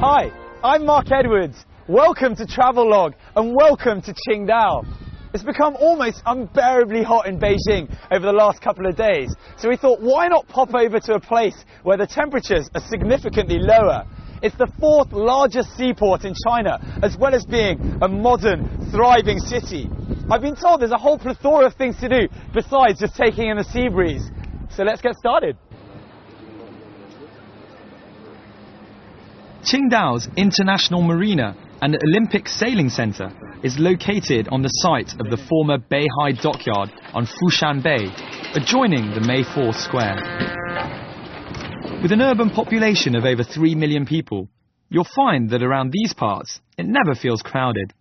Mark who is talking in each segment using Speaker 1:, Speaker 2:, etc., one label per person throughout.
Speaker 1: Hi, I'm Mark Edwards. Welcome to Travelogue and welcome to Qingdao. It's become almost unbearably hot in Beijing over the last couple of days, so we thought why not pop over to a place where the temperatures are significantly lower. It's the 4th largest seaport in China, as well as being a modern, thriving city. I've been told there's a whole plethora of things to do besides just taking in the sea breeze. So let's get started. Qingdao's International Marina and Olympic Sailing Centre is located on the site of the former Beihai Dockyard on Fushan Bay, adjoining the May 4th Square. With an urban population of over 3 million people, you'll find that around these parts it never feels crowded.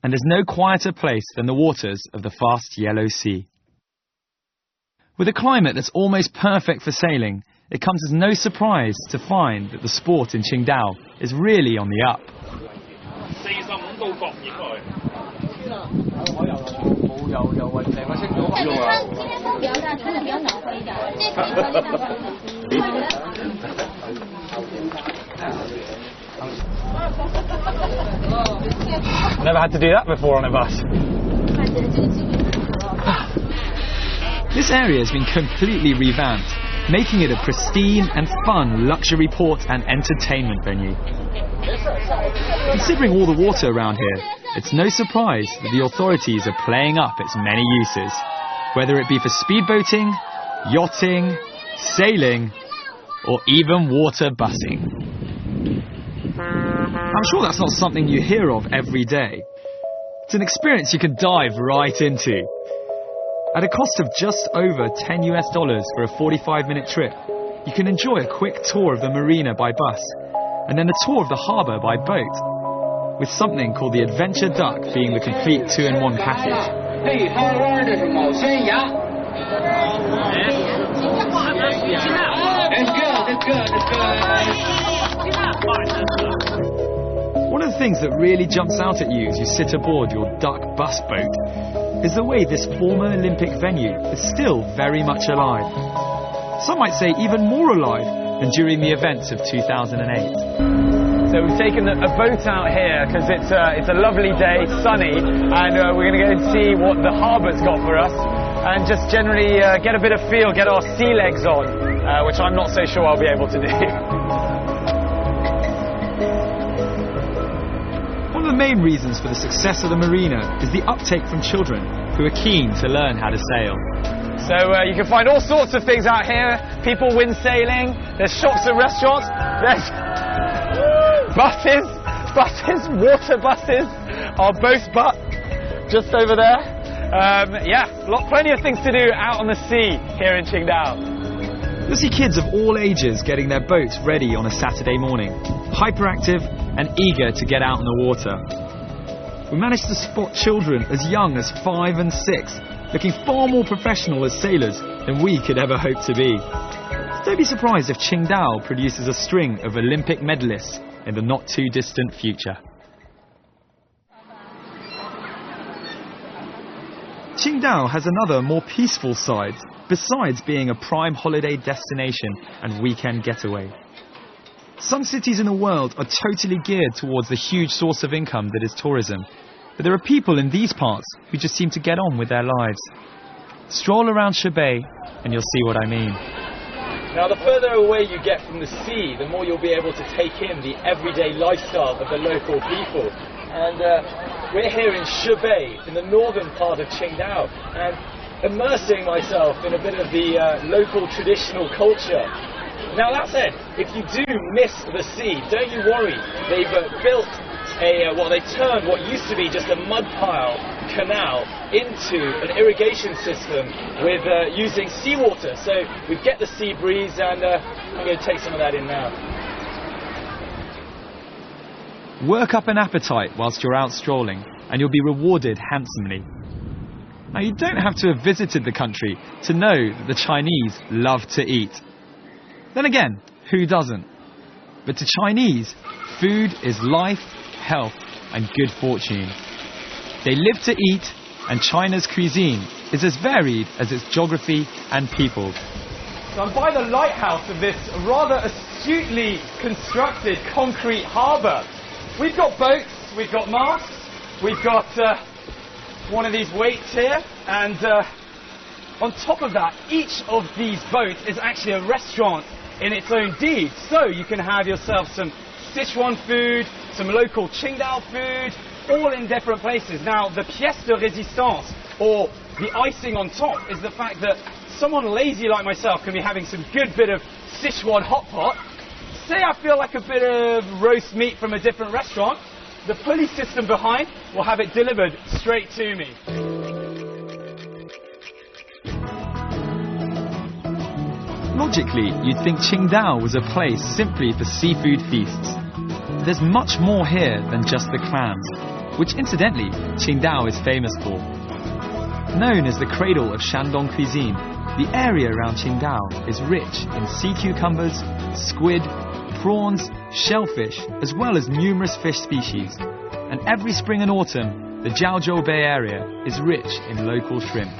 Speaker 1: And there's no quieter place than the waters of the vast Yellow Sea. With a climate that's almost perfect for sailing, it comes as no surprise to find that the sport in Qingdao is really on the up. Never had to do that before on a bus. This area has been completely revamped, making it a pristine and fun luxury port and entertainment venue. Considering all the water around here, it's no surprise that the authorities are playing up its many uses, whether it be for speedboating, yachting, sailing, or even water busing. I'm sure that's not something you hear of every day. It's an experience you can dive right into. At a cost of just over $10 for a 45-minute trip, you can enjoy a quick tour of the marina by bus, and then a tour of the harbour by boat, with something called the Adventure Duck being the complete 2-in-1 package. One of the things that really jumps out at you as you sit aboard your duck bus boat is the way this former Olympic venue is still very much alive. Some might say even more alive than during the events of 2008. So we've taken a boat out here because it's a lovely day, sunny, and we're going to go and see what the harbour's got for us and just generally get a bit of feel, get our sea legs on, which I'm not so sure I'll be able to do. One of the main reasons for the success of the marina is the uptake from children who are keen to learn how to sail. So you can find all sorts of things out here. People wind sailing, there's shops and restaurants, there's buses, water buses, our boat butt just over there. Plenty of things to do out on the sea here in Qingdao. You'll see kids of all ages getting their boats ready on a Saturday morning, hyperactive and eager to get out on the water. We managed to spot children as young as 5 and 6, looking far more professional as sailors than we could ever hope to be. Don't be surprised if Qingdao produces a string of Olympic medalists in the not too distant future. Qingdao has another more peaceful side, besides being a prime holiday destination and weekend getaway. Some cities in the world are totally geared towards the huge source of income that is tourism, but there are people in these parts who just seem to get on with their lives. Stroll around Shebei and you'll see what I mean. Now, the further away you get from the sea, the more you'll be able to take in the everyday lifestyle of the local people. And we're here in Shebei, in the northern part of Qingdao, and immersing myself in a bit of the local traditional culture. Now that said, if you do miss the sea, don't you worry. They've built they've turned what used to be just a mud pile canal into an irrigation system with using seawater. So we get the sea breeze, and I'm going to take some of that in now. Work up an appetite whilst you're out strolling, and you'll be rewarded handsomely. Now, you don't have to have visited the country to know that the Chinese love to eat. Then again, who doesn't? But to Chinese, food is life, health, and good fortune. They live to eat, and China's cuisine is as varied as its geography and people. So I'm by the lighthouse of this rather astutely constructed concrete harbour. We've got boats, we've got masts, we've got one of these weights here, and on top of that, each of these boats is actually a restaurant in its own deed. So you can have yourself some Sichuan food, some local Qingdao food, all in different places. Now, the pièce de résistance, or the icing on top, is the fact that someone lazy like myself can be having some good bit of Sichuan hot pot. Say I feel like a bit of roast meat from a different restaurant, the pulley system behind will have it delivered straight to me. Logically, you'd think Qingdao was a place simply for seafood feasts. There's much more here than just the clams, which incidentally, Qingdao is famous for. Known as the cradle of Shandong cuisine, the area around Qingdao is rich in sea cucumbers, squid, prawns, shellfish, as well as numerous fish species. And every spring and autumn, the Jiaozhou Bay area is rich in local shrimp.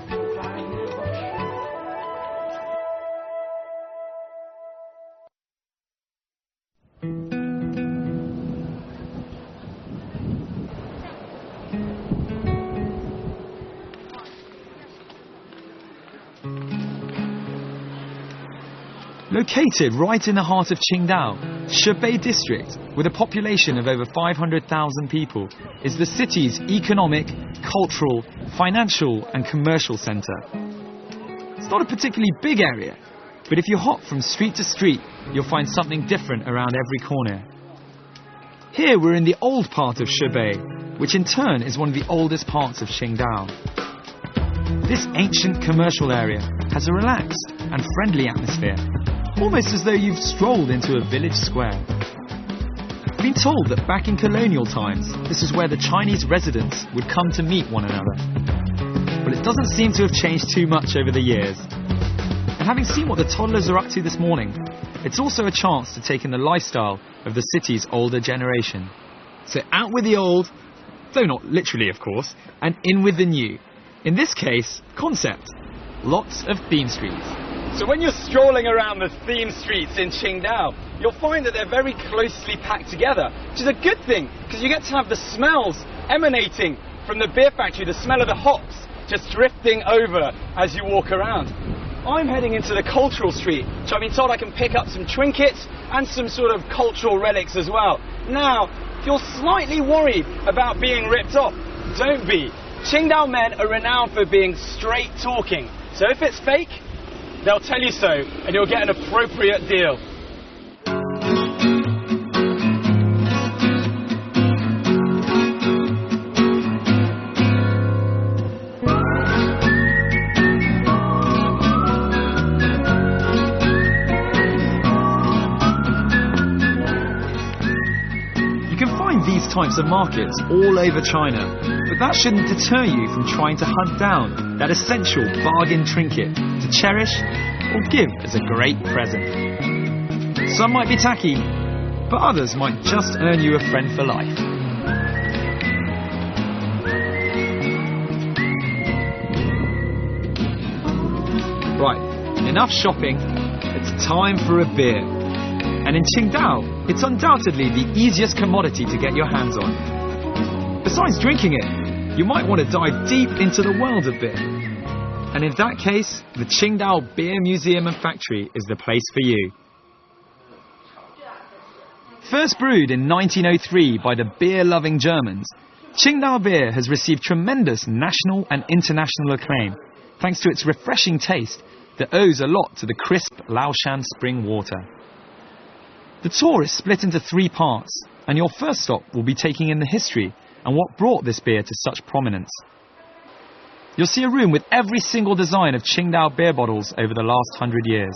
Speaker 1: Located right in the heart of Qingdao, Shebei district, with a population of over 500,000 people, is the city's economic, cultural, financial and commercial centre. It's not a particularly big area, but if you hop from street to street, you'll find something different around every corner. Here we're in the old part of Shebei, which in turn is one of the oldest parts of Qingdao. This ancient commercial area has a relaxed and friendly atmosphere, almost as though you've strolled into a village square. I've been told that back in colonial times, this is where the Chinese residents would come to meet one another. But it doesn't seem to have changed too much over the years. And having seen what the toddlers are up to this morning, it's also a chance to take in the lifestyle of the city's older generation. So out with the old, though not literally of course, and in with the new. In this case, concept. Lots of theme streets. So when you're strolling around the theme streets in Qingdao, you'll find that they're very closely packed together, which is a good thing, because you get to have the smells emanating from the beer factory, the smell of the hops just drifting over as you walk around. I'm heading into the cultural street, which I've been told I can pick up some trinkets and some sort of cultural relics as well. Now, if you're slightly worried about being ripped off, don't be. Qingdao men are renowned for being straight talking, so if it's fake, they'll tell you so, and you'll get an appropriate deal. You can find these types of markets all over China, but that shouldn't deter you from trying to hunt down that essential bargain trinket to cherish or give as a great present. Some might be tacky, but others might just earn you a friend for life. Right, enough shopping, it's time for a beer. And in Qingdao, it's undoubtedly the easiest commodity to get your hands on. Besides drinking it, you might want to dive deep into the world of beer. And in that case, the Qingdao Beer Museum and Factory is the place for you. First brewed in 1903 by the beer-loving Germans, Qingdao beer has received tremendous national and international acclaim, thanks to its refreshing taste that owes a lot to the crisp Laoshan spring water. The tour is split into 3 parts, and your first stop will be taking in the history and what brought this beer to such prominence. You'll see a room with every single design of Qingdao beer bottles over the last 100 years.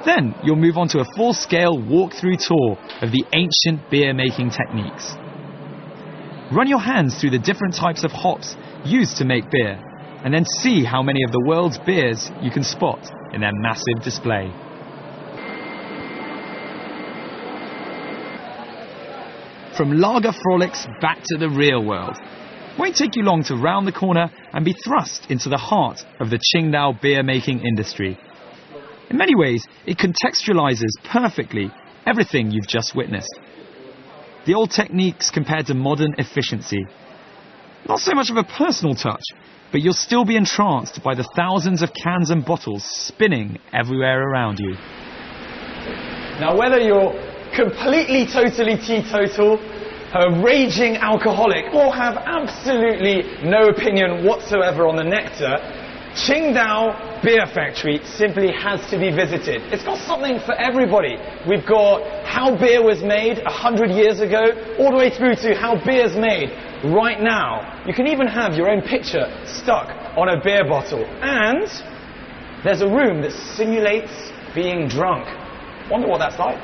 Speaker 1: Then you'll move on to a full-scale walk-through tour of the ancient beer-making techniques. Run your hands through the different types of hops used to make beer, and then see how many of the world's beers you can spot in their massive display. From lager frolics back to the real world. Won't take you long to round the corner and be thrust into the heart of the Qingdao beer-making industry. In many ways, it contextualizes perfectly everything you've just witnessed. The old techniques compared to modern efficiency. Not so much of a personal touch, but you'll still be entranced by the thousands of cans and bottles spinning everywhere around you. Now, whether you're completely, totally teetotal, a raging alcoholic, or have absolutely no opinion whatsoever on the nectar, Qingdao Beer Factory simply has to be visited. It's got something for everybody. We've got how beer was made 100 years ago, all the way through to how beer's made right now. You can even have your own picture stuck on a beer bottle. And there's a room that simulates being drunk. Wonder what that's like.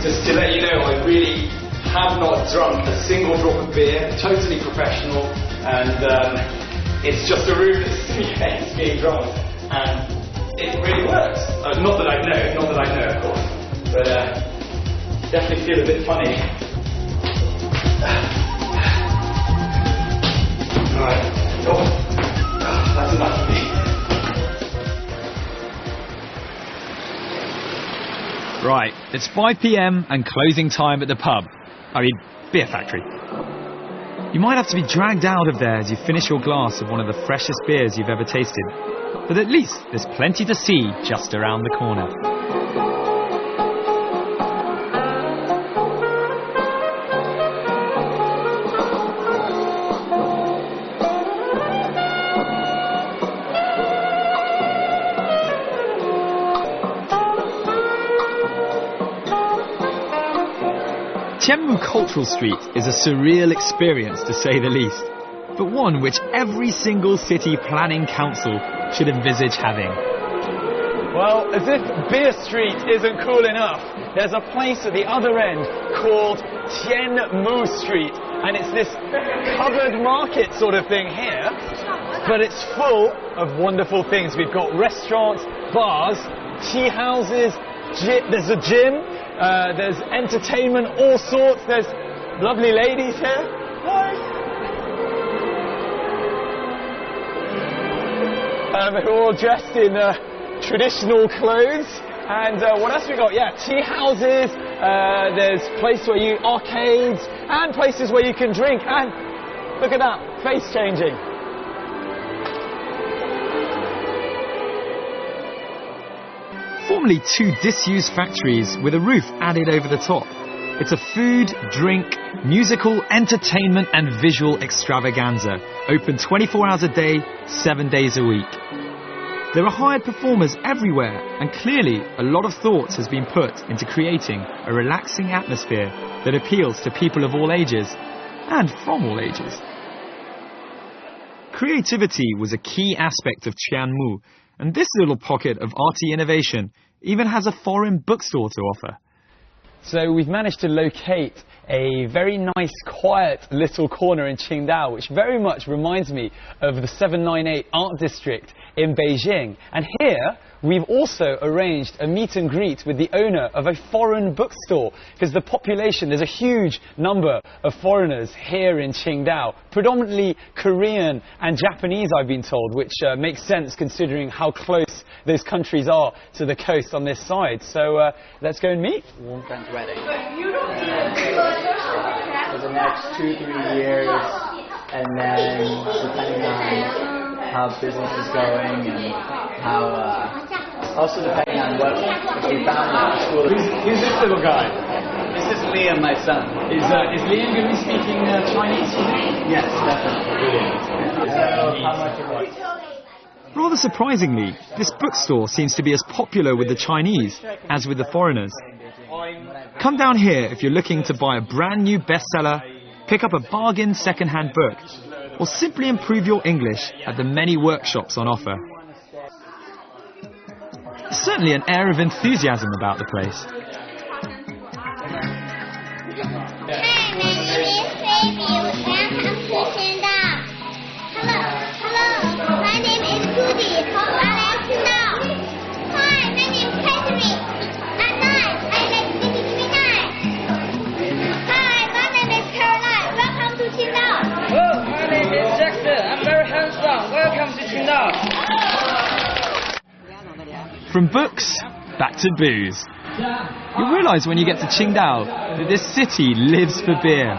Speaker 1: Just to let you know, I really have not drunk a single drop of beer, totally professional, and it's just a room that simulates being drunk, and it really works. Not that I know, of course, but definitely feel a bit funny. Alright, that's enough for me. Right, it's 5 PM and closing time at the pub. Beer factory. You might have to be dragged out of there as you finish your glass of one of the freshest beers you've ever tasted. But at least there's plenty to see just around the corner. Tianmu Cultural Street is a surreal experience, to say the least, but one which every single city planning council should envisage having. Well, as if Beer Street isn't cool enough, there's a place at the other end called Tianmu Street, and it's this covered market sort of thing here, but it's full of wonderful things. We've got restaurants, bars, tea houses, there's a gym, there's entertainment, all sorts. There's lovely ladies here. Hi. Who are all dressed in traditional clothes. And what else we got? Yeah, tea houses. There's places where arcades, and places where you can drink. And look at that, face changing. Formerly 2 disused factories with a roof added over the top. It's a food, drink, musical, entertainment and visual extravaganza. Open 24 hours a day, 7 days a week. There are hired performers everywhere, and clearly a lot of thought has been put into creating a relaxing atmosphere that appeals to people of all ages, and from all ages. Creativity was a key aspect of Tianmu, and this little pocket of arty innovation even has a foreign bookstore to offer. So we've managed to locate a very nice, quiet little corner in Qingdao, which very much reminds me of the 798 Art District in Beijing. And here, we've also arranged a meet and greet with the owner of a foreign bookstore, because the population, there's a huge number of foreigners here in Qingdao, predominantly Korean and Japanese, I've been told, which makes sense considering how close those countries are to the coast on this side. So let's go and meet.
Speaker 2: Warmfront wedding. For the next 2-3 years, and then depending on how business is going and how, also depending on what we found at school.
Speaker 1: Who's this little guy?
Speaker 2: This is Liam, my son.
Speaker 1: Is Liam going to be speaking Chinese?
Speaker 2: Yes, definitely.
Speaker 1: Brilliant.
Speaker 2: how much it is.
Speaker 1: Rather surprisingly, this bookstore seems to be as popular with the Chinese as with the foreigners. Come down here if you're looking to buy a brand new bestseller, pick up a bargain second-hand book, or simply improve your English at the many workshops on offer. There's certainly an air of enthusiasm about the place. From books, back to booze. You'll realise when you get to Qingdao that this city lives for beer.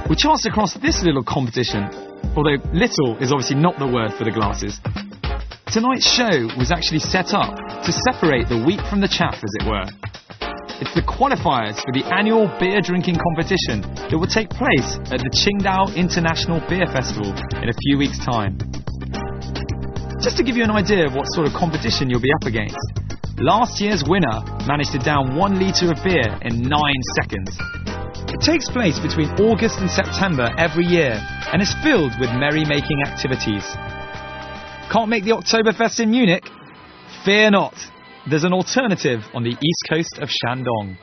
Speaker 1: We chanced across this little competition, although little is obviously not the word for the glasses. Tonight's show was actually set up to separate the wheat from the chaff, as it were. It's the qualifiers for the annual beer drinking competition that will take place at the Qingdao International Beer Festival in a few weeks' time. Just to give you an idea of what sort of competition you'll be up against, last year's winner managed to down 1 litre of beer in 9 seconds. It takes place between August and September every year and is filled with merry-making activities. Can't make the Oktoberfest in Munich? Fear not. There's an alternative on the east coast of Shandong.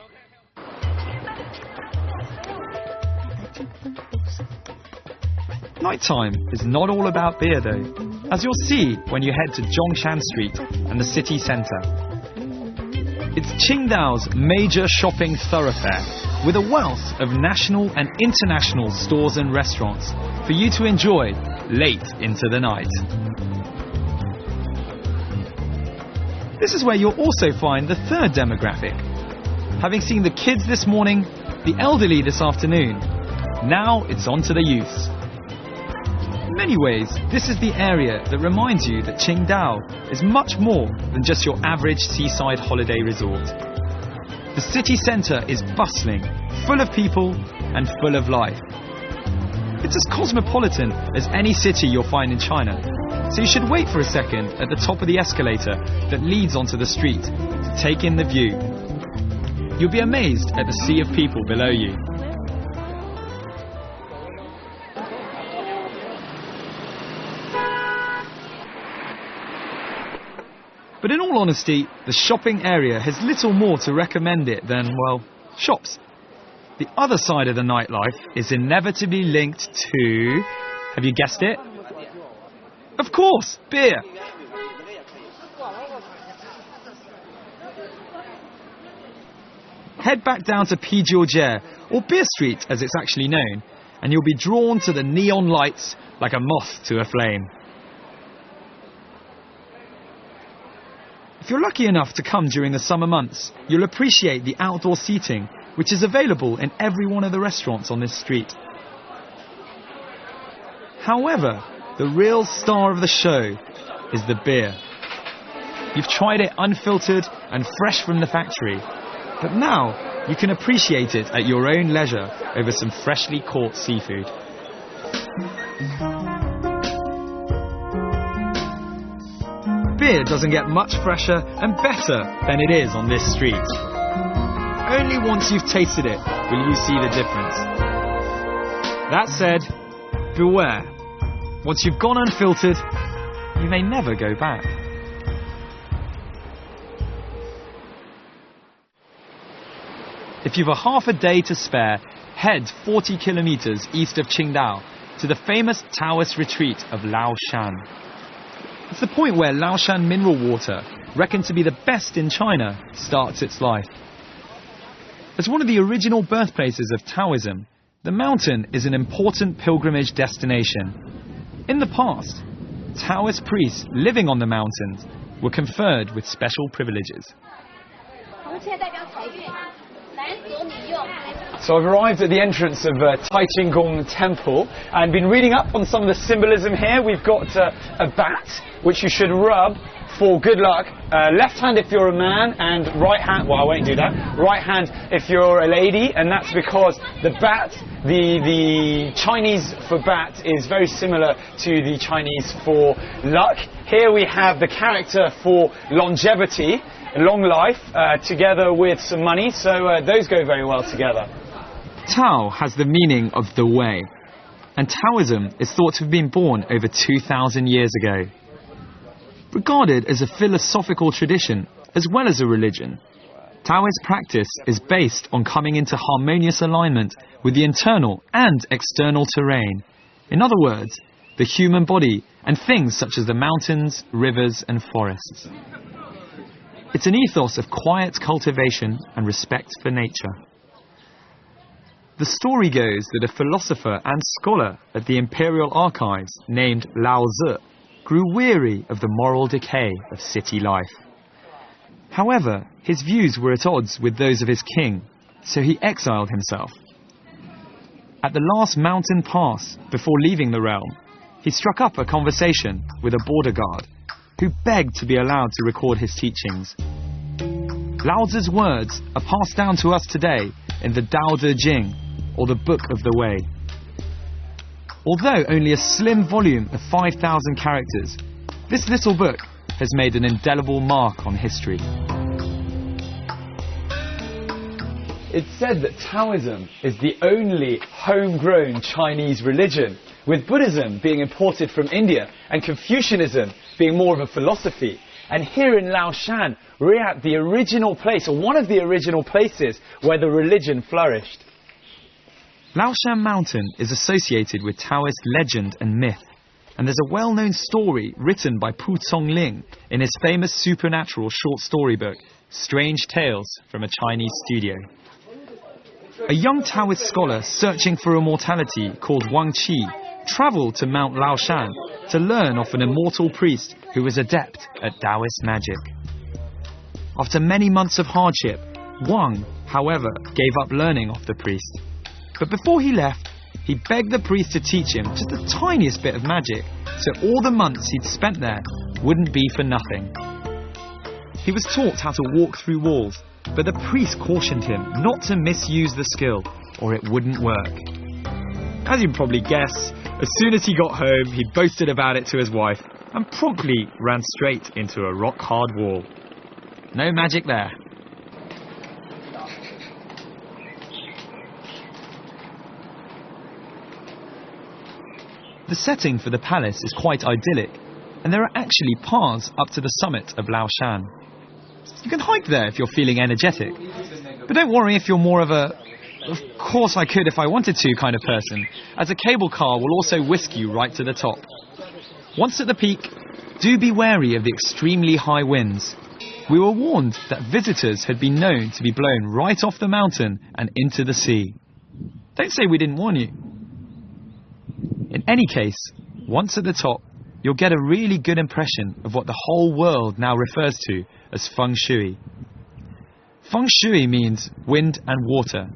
Speaker 1: Nighttime is not all about beer though, as you'll see when you head to Zhongshan Street and the city centre. It's Qingdao's major shopping thoroughfare, with a wealth of national and international stores and restaurants for you to enjoy late into the night. This is where you'll also find the third demographic. Having seen the kids this morning, the elderly this afternoon, now it's on to the youths. In many ways, this is the area that reminds you that Qingdao is much more than just your average seaside holiday resort. The city centre is bustling, full of people and full of life. It's as cosmopolitan as any city you'll find in China, so you should wait for a second at the top of the escalator that leads onto the street to take in the view. You'll be amazed at the sea of people below you. But in all honesty, the shopping area has little more to recommend it than, well, shops. The other side of the nightlife is inevitably linked to... have you guessed it? Of course, beer! Head back down to Pijie, or Beer Street as it's actually known, and you'll be drawn to the neon lights like a moth to a flame. If you're lucky enough to come during the summer months, you'll appreciate the outdoor seating, which is available in every one of the restaurants on this street. However, the real star of the show is the beer. You've tried it unfiltered and fresh from the factory, but now you can appreciate it at your own leisure over some freshly caught seafood. Beer doesn't get much fresher and better than it is on this street. Only once you've tasted it will you see the difference. That said, beware. Once you've gone unfiltered, you may never go back. If you've a half a day to spare, head 40 kilometers east of Qingdao to the famous Taoist retreat of Laoshan. It's the point where Laoshan mineral water, reckoned to be the best in China, starts its life. As one of the original birthplaces of Taoism, the mountain is an important pilgrimage destination. In the past, Taoist priests living on the mountains were conferred with special privileges. So I've arrived at the entrance of Tai Gong Temple and been reading up on some of the symbolism here. We've got a bat, which you should rub for good luck. Left hand if you're a man, and right hand, well, I won't do that. Right hand if you're a lady, and that's because the bat, the Chinese for bat is very similar to the Chinese for luck. Here we have the character for longevity, long life, together with some money, so those go very well together. Tao has the meaning of the way, and Taoism is thought to have been born over 2,000 years ago. Regarded as a philosophical tradition as well as a religion, Taoist practice is based on coming into harmonious alignment with the internal and external terrain. In other words, the human body and things such as the mountains, rivers and forests. It's an ethos of quiet cultivation and respect for nature. The story goes that a philosopher and scholar at the Imperial Archives named Lao Tzu grew weary of the moral decay of city life. However, his views were at odds with those of his king, so he exiled himself. At the last mountain pass, before leaving the realm, he struck up a conversation with a border guard, who begged to be allowed to record his teachings. Lao Tzu's words are passed down to us today in the Tao Te Ching, or the Book of the Way. Although only a slim volume of 5,000 characters, this little book has made an indelible mark on history. It's said that Taoism is the only homegrown Chinese religion, with Buddhism being imported from India and Confucianism being more of a philosophy. And here in Laoshan, we're at the original place, or one of the original places, where the religion flourished. Laoshan Mountain is associated with Taoist legend and myth, and there's a well-known story written by Pu Congling in his famous supernatural short story book, Strange Tales from a Chinese Studio. A young Taoist scholar searching for immortality called Wang Qi travelled to Mount Laoshan to learn of an immortal priest who was adept at Taoist magic. After many months of hardship, Wang, however, gave up learning of the priest. But before he left, he begged the priest to teach him just the tiniest bit of magic, so all the months he'd spent there wouldn't be for nothing. He was taught how to walk through walls, but the priest cautioned him not to misuse the skill, or it wouldn't work. As you can probably guess, as soon as he got home, he boasted about it to his wife, and promptly ran straight into a rock-hard wall. No magic there. The setting for the palace is quite idyllic, and there are actually paths up to the summit of Laoshan. You can hike there if you're feeling energetic, but don't worry if you're more of a "of course I could if I wanted to" kind of person, as a cable car will also whisk you right to the top. Once at the peak, do be wary of the extremely high winds. We were warned that visitors had been known to be blown right off the mountain and into the sea. Don't say we didn't warn you. In any case, once at the top, you'll get a really good impression of what the whole world now refers to as feng shui. Feng shui means wind and water,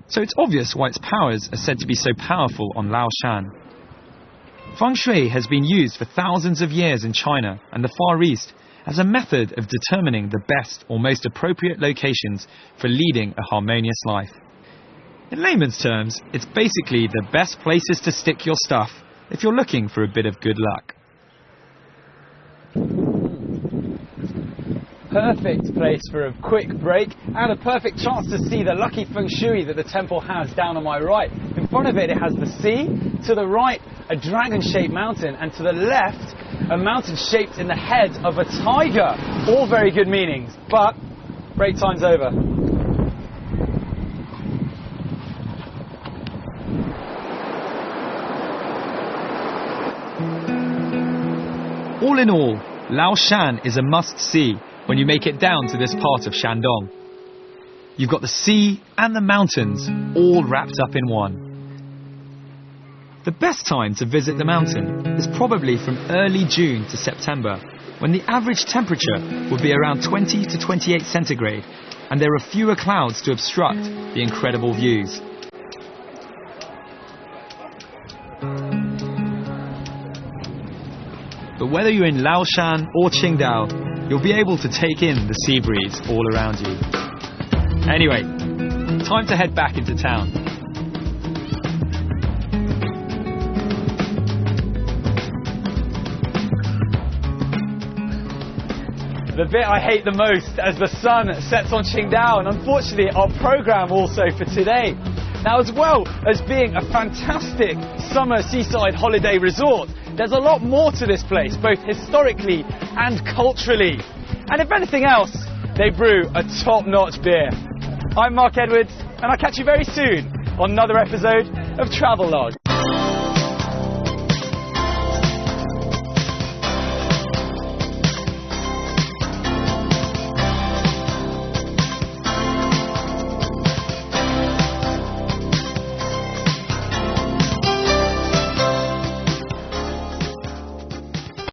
Speaker 1: so it's obvious why its powers are said to be so powerful on Laoshan. Feng shui has been used for thousands of years in China and the Far East as a method of determining the best or most appropriate locations for leading a harmonious life. In layman's terms, it's basically the best places to stick your stuff if you're looking for a bit of good luck. Perfect place for a quick break and a perfect chance to see the lucky feng shui that the temple has down on my right. In front of it, it has the sea, to the right a dragon-shaped mountain, and to the left a mountain shaped in the head of a tiger. All very good meanings, but break time's over. All in all, Laoshan is a must-see when you make it down to this part of Shandong. You've got the sea and the mountains all wrapped up in one. The best time to visit the mountain is probably from early June to September, when the average temperature would be around 20 to 28 centigrade, and there are fewer clouds to obstruct the incredible views. But whether you're in Laoshan or Qingdao, you'll be able to take in the sea breeze all around you. Anyway, time to head back into town. The bit I hate the most as the sun sets on Qingdao, and unfortunately our programme also for today. Now, as well as being a fantastic summer seaside holiday resort, there's a lot more to this place, both historically and culturally. And if anything else, they brew a top-notch beer. I'm Mark Edwards, and I'll catch you very soon on another episode of Travelogue.